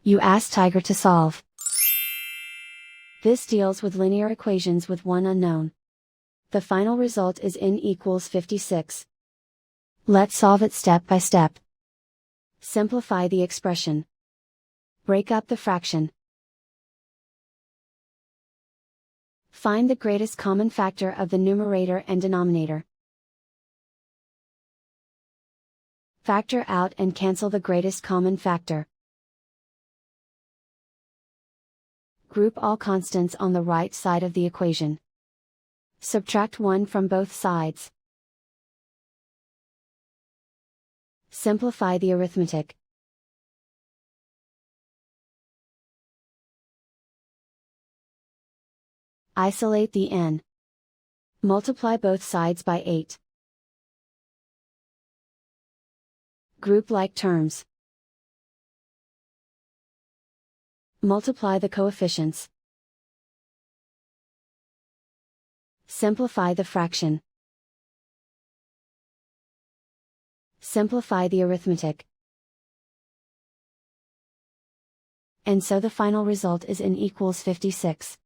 You ask Tiger to solve. This deals with linear equations with one unknown. The final result is n equals 56. Let's solve it step by step. Simplify the expression. Break up the fraction. Find the greatest common factor of the numerator and denominator. Factor out and cancel the greatest common factor. Group all constants on the right side of the equation. Subtract 1 from both sides. Simplify the arithmetic. Isolate the n. Multiply both sides by 8. Group like terms. Multiply the coefficients. Simplify the fraction. Simplify the arithmetic. And so the final result is n equals 56.